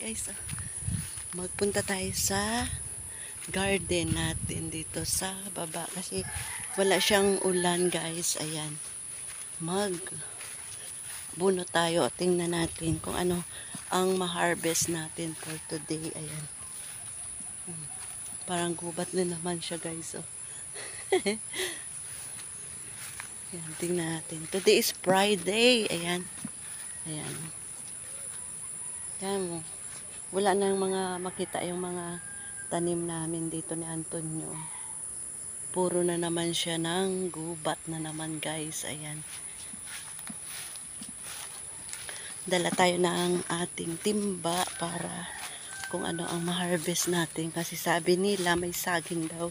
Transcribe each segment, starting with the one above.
guys, magpunta tayo sa garden natin dito sa baba kasi wala siyang ulan guys. Ayan, magbuno tayo. Tingnan natin kung ano ang ma-harvest natin for today. Ayan, parang gubat na naman siya guys. Oh. Ayan, tingnan natin. Today is Friday. Ayan, ayan. Ayan mo. Wala nang mga makita yung mga tanim namin dito ni Antonio. Puro na naman siya ng gubat na naman guys. Ayan. Dala tayo ng ating timba para kung ano ang ma-harvest natin. Kasi sabi nila may saging daw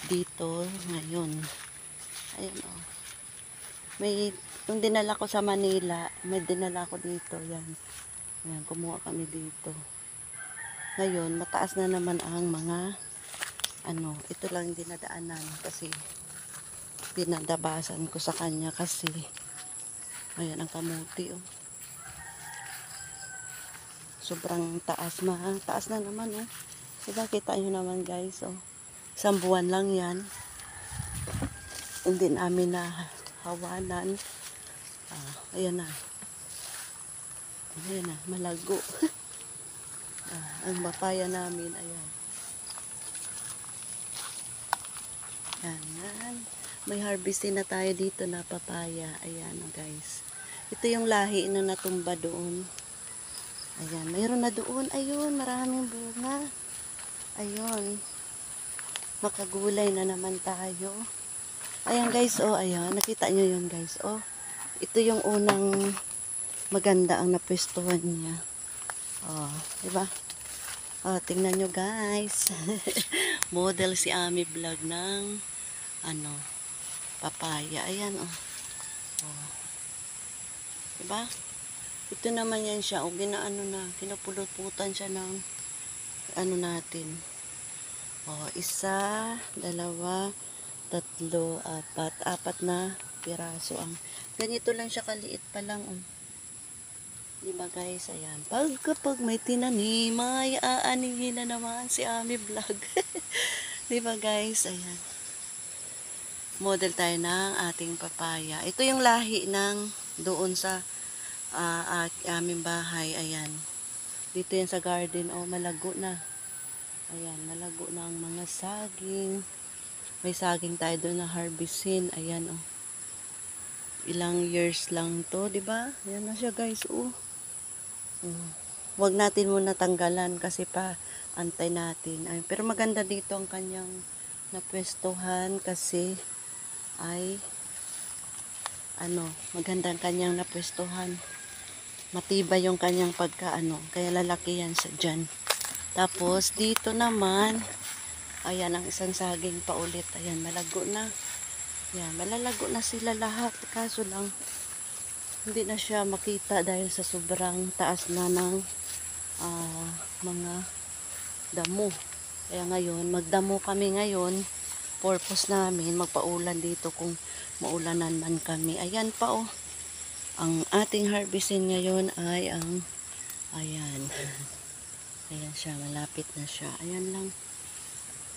dito ngayon. Ayan o. Oh. May, yung dinala ko sa Manila, may dinala ko dito. Yan. Ayan, kumuha kami dito. Ngayon, mataas na naman ang mga ito lang dinadaanan kasi pinadabasan ko sa kanya kasi ayan ang kamuti oh. Sobrang taas na. Taas na naman oh. Diba kita nyo naman guys oh. Isang buwan lang yan. Hindi namin na hawanan. Ayan na. Ayan na. Malago. Ang papaya namin. Ayan. Ayan. May harvestin na tayo dito na papaya. Ayan guys. Ito yung lahi na natumba doon. Ayan. Mayroon na doon. Ayun. Maraming bunga. Ayun. Makagulay na naman tayo. Ayan guys. Oh, ayan. Nakita nyo yun guys. Oh. Ito yung unang maganda ang napwestuhan niya. Oh. Diba? Oh, tingnan nyo guys. Model si Ami Vlog ng papaya. Ayan oh. Oh. Diba? Ito naman yan siya. O ginaano na. Kinapuluputan siya ng natin. O, isa, dalawa, tatlo, apat. Apat na piraso ang. Ganito lang siya kaliit pa lang. Oh. Diba guys? Ayan. Kapag may tinanim, may aanihin na naman si Ami Vlog. Diba guys? Ayan. Model tayo ng ating papaya. Ito yung lahi ng doon sa aming bahay. Ayan. Dito yan sa garden. Oh, malago na. Ayan, malago na ang mga saging. May saging tayo doon na harvestin. Ayan, oh. Ilang years lang to, di ba? Ayan na siya, guys, oh. Huwag natin muna tanggalan kasi pa antay natin. Ay, pero maganda dito ang kanyang napwestuhan kasi ay maganda ang kanyang napwestuhan. Matibay yung kanyang kaya lalaki yan sa dyan. Tapos dito naman ayan ang isang saging pa ulit. Ayan, malago na. Ayan, malalago na sila lahat. Kaso lang hindi na siya makita dahil sa sobrang taas na ng mga damo. Kaya ngayon, magdamo kami ngayon. Purpose namin, magpaulan dito kung maulanan man kami. Ayan pa oh. Ang ating harvestin ngayon ay ayan. Ayan siya, malapit na siya. Ayan lang.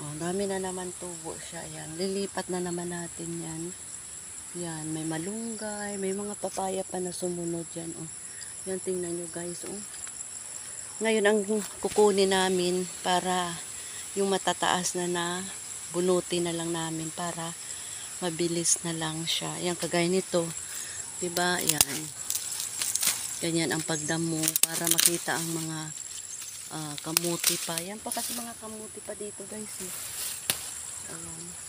Oh, dami na naman tubo siya. Ayan, lilipat na naman natin yan. Yan, may malunggay, may mga papaya pa na sumunod yan. Oh. Yan, tingnan nyo guys. Oh. Ngayon, ang kukunin namin para yung matataas na bunutin na lang namin para mabilis na lang siya. Yan, kagaya nito. Diba? Yan. Ganyan ang pagdamo para makita ang mga kamuti pa. Yan pa kasi mga kamuti pa dito guys. Ayan.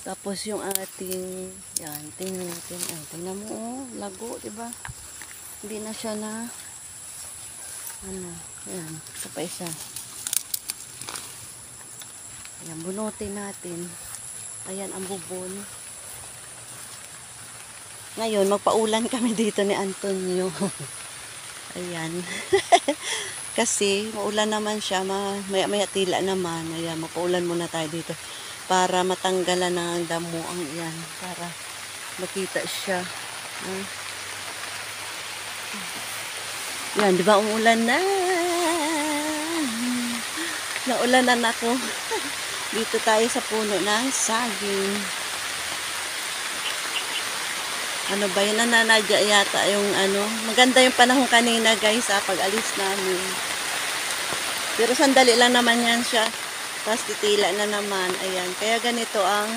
Tapos yung ating, yan, tingnan natin. Tingnan mo, oh, lago, diba? Hindi na siya na, yan, isa pa isa. Ayan, bunutin natin. Ayan, ang bubon. Ngayon, magpaulan kami dito ni Antonio. Ayan. Kasi, maulan naman siya, maya tila naman. Ayan, magpaulan muna tayo dito. Para matanggalan ng damo ang iyan. Para makita siya. Yan, di ba umulan na? Naulanan ako. Dito tayo sa puno ng saging. Ano ba yun? Nananadya yata yung ano. Maganda yung panahon kanina guys pag alis namin. Pero sandali lang naman yan siya. Tapos titila na naman. Ayan. Kaya ganito ang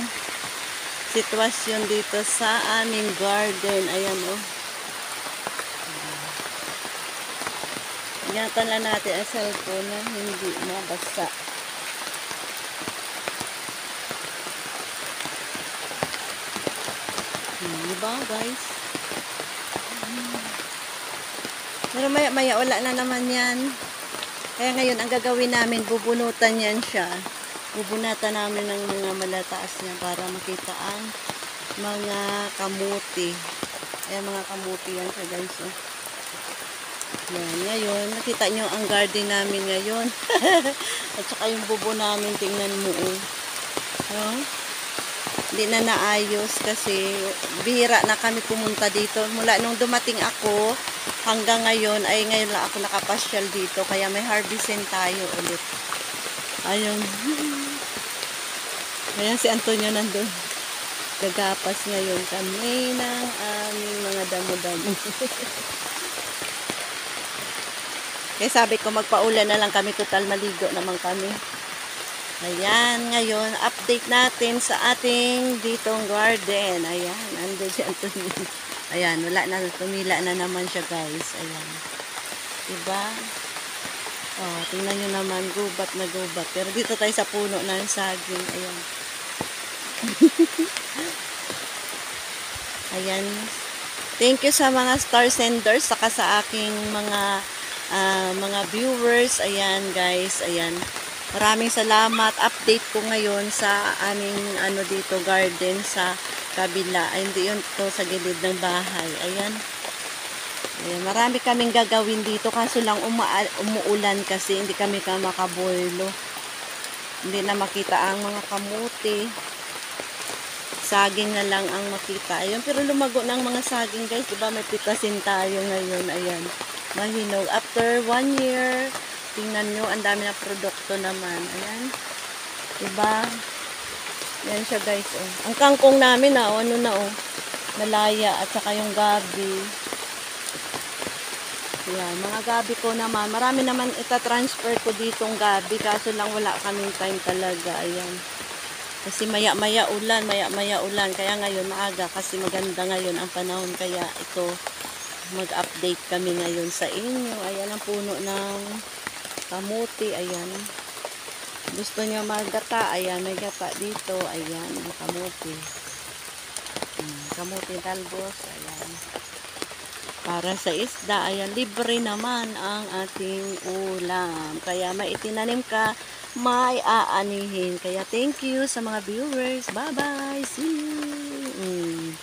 sitwasyon dito sa aming garden. Ayan oh. Ingatan lang natin ang cellphone na hindi mabasa. Diba guys? Pero maya wala na naman yan. Kaya ngayon ang gagawin namin, bubunutan yan siya. Bubunatan namin ng mga malataas niya para makita ang mga kamuti. Kaya mga kamuti yan siya guys. Oh. Yan, ngayon, nakita nyo ang garden namin ngayon. At saka yung bubo namin, tingnan mo. Oh. Hindi na naayos kasi bihira na kami pumunta dito. Mula nung dumating ako hanggang ngayon ay ngayon lang ako nakapasyal dito. Kaya may harvestin tayo ulit. Ayun. Ayan si Antonio nandun. Gagapas ngayon kami ng aming mga damo-damo. Kaya sabi ko magpaulan na lang kami, total maligo naman kami. Ayan, ngayon update natin sa ating ditong garden. Ayan, andun si Antonio. Ayan, wala na, tumila na naman siya guys. Ayan. Diba? Oh, tingnan nyo naman, gubat na gubat. Pero dito tayo sa puno ng saging. Ayan. Ayan. Thank you sa mga star senders, saka sa aking mga viewers. Ayan guys, ayan. Maraming salamat. Update ko ngayon sa aming ano dito garden sa kabila. Ay, hindi yun to sa gilid ng bahay. Ayan. Ayan. Marami kaming gagawin dito kaso lang umuulan kasi hindi kami makaboylo. Hindi na makita ang mga kamuti. Saging na lang ang makita. Ayun, pero lumago ng mga saging guys. Diba may pitasin tayo ngayon. Ayan. Mahinog. After 1 year, tingnan nyo, ang dami na produkto naman. Ayan. Diba? Ayan siya guys. Oh. Ang kangkong namin ano na malaya at saka yung gabi. Ayan. Mga gabi ko naman. Marami naman itatransfer ko ditong gabi. Kaso lang wala kaming time talaga. Ayan. Kasi maya-maya ulan. Kaya ngayon maaga kasi maganda ngayon ang panahon. Kaya ito mag-update kami ngayon sa inyo. Ayan ang puno ng kamuti. Ayan. Gusto nyo maggata. Ayan, may gata dito. Ayan, ang kamuti. Kamuti talbos. Ayan. Para sa isda. Ayan, libre naman ang ating ulam. Kaya may itinanim ka, may aanihin. Kaya thank you sa mga viewers. Bye-bye. See you.